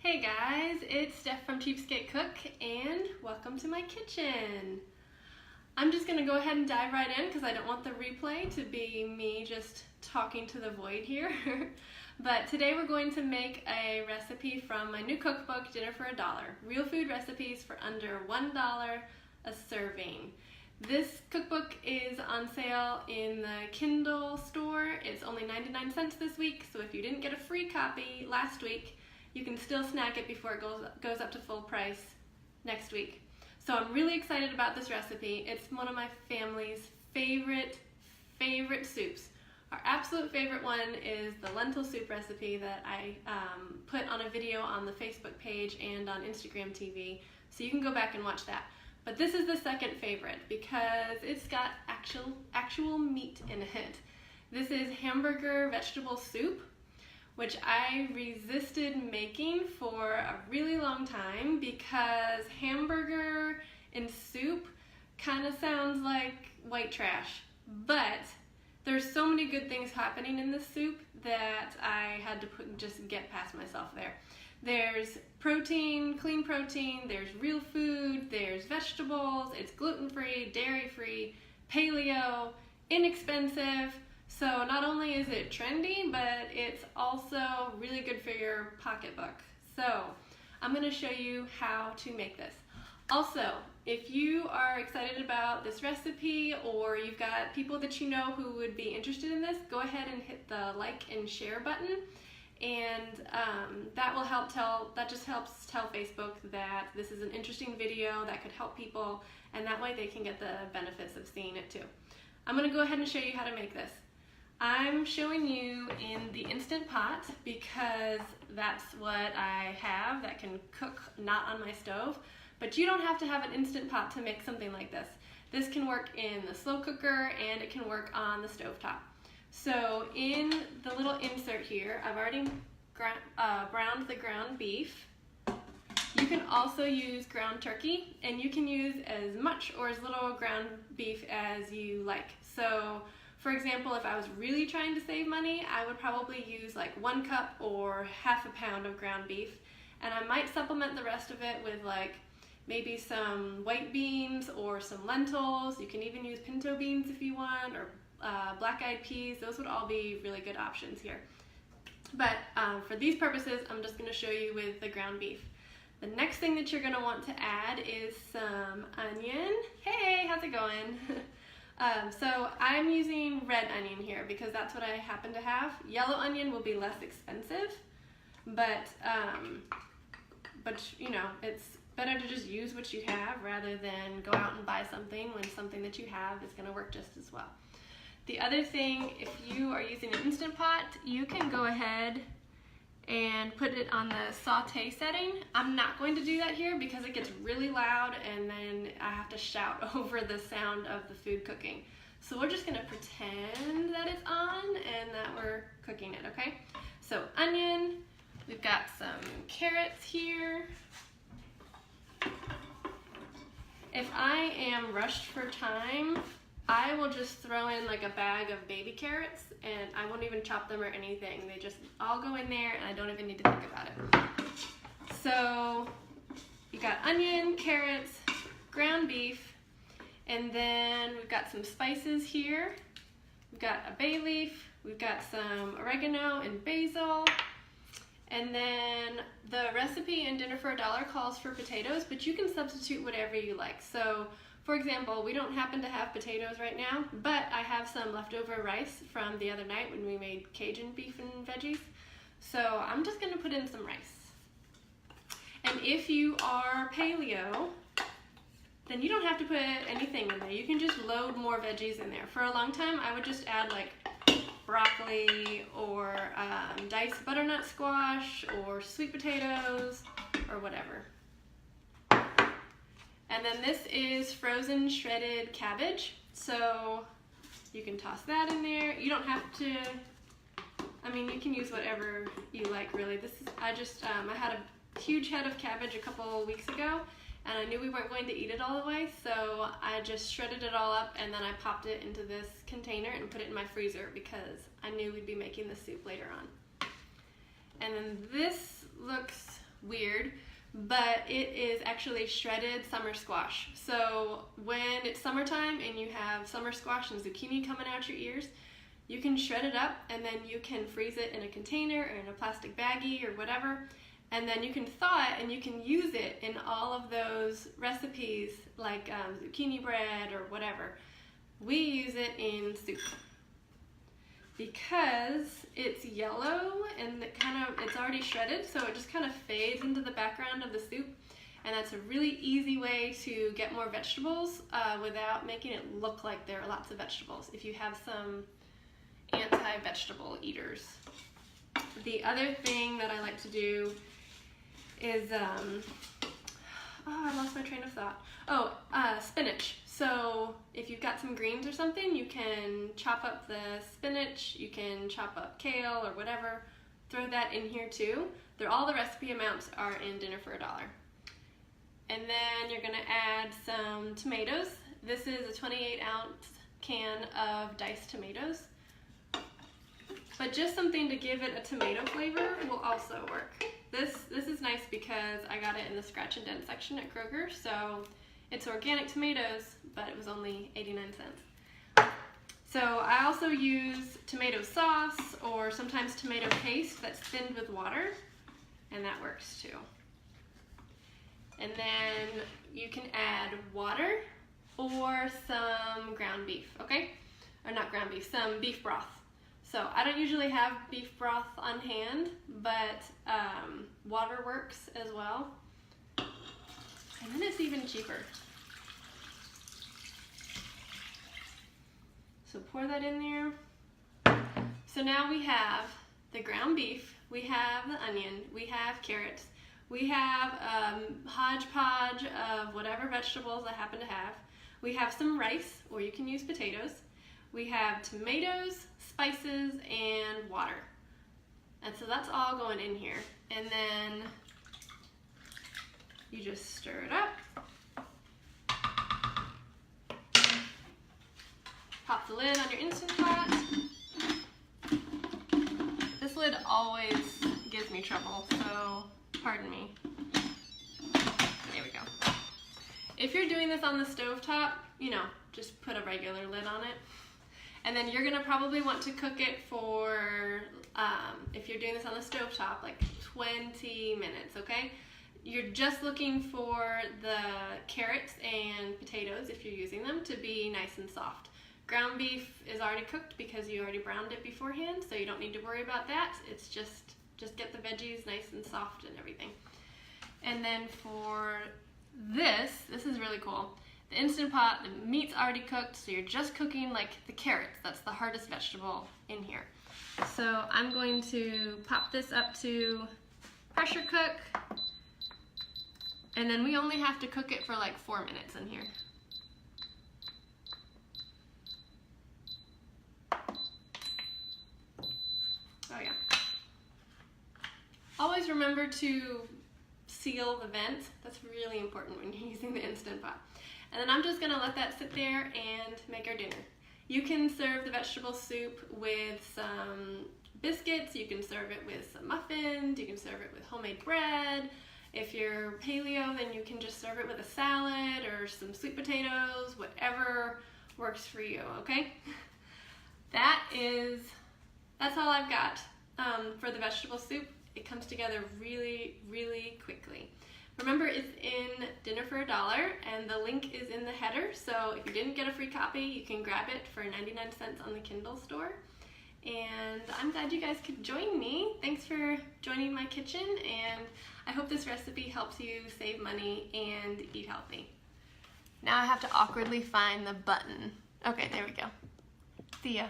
Hey guys, it's Steph from Cheapskate Cook and welcome to my kitchen. I'm just going to go ahead and dive right in because I don't want the replay to be me just talking to the void here. But today we're going to make a recipe from my new cookbook, Dinner for $1. Real food recipes for under $1 a serving. This cookbook is on sale in the Kindle store. It's only 99 cents this week, so if you didn't get a free copy last week, you can still snag it before it goes up to full price next week. So I'm really excited about this recipe. It's one of my family's favorite soups. Our absolute favorite one is the lentil soup recipe that I put on a video on the Facebook page and on Instagram TV, so you can go back and watch that. But this is the second favorite because it's got actual meat in it. This is Hamburger vegetable soup, which I resisted making for a really long time because hamburger in soup kind of sounds like white trash. But there's so many good things happening in this soup that I had to just get past myself there. There's protein, clean protein, there's real food, there's vegetables, it's gluten-free, dairy-free, paleo, inexpensive. So not only is it trendy, but it's also really good for your pocketbook. So I'm going to show you how to make this. Also, if you are excited about this recipe or you've got people that you know who would be interested in this, go ahead and hit the like and share button. And that just helps tell Facebook that this is an interesting video that could help people, and that way they can get the benefits of seeing it too. I'm going to go ahead and show you how to make this. I'm showing you in the Instant Pot because that's what I have that can cook not on my stove, but you don't have to have an Instant Pot to make something like this. This can work in the slow cooker and it can work on the stovetop. So in the little insert here, I've already browned the ground beef. You can also use ground turkey, and you can use as much or as little ground beef as you like. So for example, if I was really trying to save money, I would probably use like 1 cup or half a pound of ground beef, and I might supplement the rest of it with like maybe some white beans or some lentils. You can even use pinto beans if you want, or black-eyed peas. Those would all be really good options here. But for these purposes, I'm just going to show you with the ground beef. The next thing that you're going to want to add is some onion. Hey, how's it going? So I'm using red onion here because that's what I happen to have. Yellow onion will be less expensive, but you know, it's better to just use what you have rather than go out and buy something when something that you have is going to work just as well. The other thing, if you are using an Instant Pot, you can go ahead and put it on the saute setting. I'm not going to do that here because it gets really loud and then I have to shout over the sound of the food cooking. So we're just going to pretend that it's on and that we're cooking it, okay? So onion, we've got some carrots here. If I am rushed for time, I will just throw in like a bag of baby carrots and I won't even chop them or anything. They just all go in there and I don't even need to think about it. So you got onion, carrots, ground beef, and then we've got some spices here. We've got a bay leaf, we've got some oregano and basil, and then the recipe in Dinner for $1 calls for potatoes, but you can substitute whatever you like. So for example, we don't happen to have potatoes right now, but I have some leftover rice from the other night when we made Cajun beef and veggies. So I'm just going to put in some rice. And if you are paleo, then you don't have to put anything in there. You can just load more veggies in there. For a long time, I would just add like broccoli or diced butternut squash or sweet potatoes or whatever. And then this is frozen shredded cabbage, so you can toss that in there. You don't have to, I mean, you can use whatever you like really. This is, I had a huge head of cabbage a couple weeks ago, and I knew we weren't going to eat it all the way, so I just shredded it all up and then I popped it into this container and put it in my freezer because I knew we'd be making the soup later on. And then this looks weird, but it is actually shredded summer squash. So when it's summertime and you have summer squash and zucchini coming out your ears, you can shred it up and then you can freeze it in a container or in a plastic baggie or whatever, and then you can thaw it and you can use it in all of those recipes like zucchini bread or whatever. We use it in soup because it's yellow and it's already shredded, so it just kind of fades into the background of the soup, and that's a really easy way to get more vegetables without making it look like there are lots of vegetables if you have some anti-vegetable eaters. The other thing that I like to do is, I lost my train of thought. Spinach. So if you've got some greens or something, you can chop up the spinach, you can chop up kale or whatever, throw that in here too. All the recipe amounts are in Dinner for $1. And then you're gonna add some tomatoes. This is a 28-ounce can of diced tomatoes. But just something to give it a tomato flavor will also work. This is nice because I got it in the scratch and dent section at Kroger, so it's organic tomatoes, but it was only 89 cents. So I also use tomato sauce or sometimes tomato paste that's thinned with water, and that works too. And then you can add water or some ground beef, okay? Or not ground beef, some beef broth. So I don't usually have beef broth on hand, but water works as well. And then it's even cheaper. So pour that in there. So now we have the ground beef, we have the onion, we have carrots, we have hodgepodge of whatever vegetables I happen to have. We have some rice, or you can use potatoes. We have tomatoes, spices, and water. And so that's all going in here. And then you just stir it up. Pop the lid on your Instant Pot. This lid always gives me trouble, so pardon me. There we go. If you're doing this on the stovetop, just put a regular lid on it. And then you're gonna probably want to cook it for, if you're doing this on the stovetop, like 20 minutes, okay? You're just looking for the carrots and potatoes, if you're using them, to be nice and soft. Ground beef is already cooked because you already browned it beforehand, so you don't need to worry about that. It's just get the veggies nice and soft and everything. And then for this is really cool. The Instant Pot, the meat's already cooked, so you're just cooking like the carrots. That's the hardest vegetable in here. So I'm going to pop this up to pressure cook, and then we only have to cook it for like 4 minutes in here. Oh yeah. Always remember to seal the vent. That's really important when you're using the Instant Pot. And then I'm just gonna let that sit there and make our dinner. You can serve the vegetable soup with some biscuits, you can serve it with some muffins, you can serve it with homemade bread. If you're paleo, then you can just serve it with a salad or some sweet potatoes, whatever works for you, okay? That's all I've got for the vegetable soup. It comes together really, really quickly. Remember, it's in Dinner for $1, and the link is in the header, so if you didn't get a free copy, you can grab it for 99 cents on the Kindle store. And I'm glad you guys could join me. Thanks for joining my kitchen, and I hope this recipe helps you save money and eat healthy. Now I have to awkwardly find the button. Okay, there we go. See ya.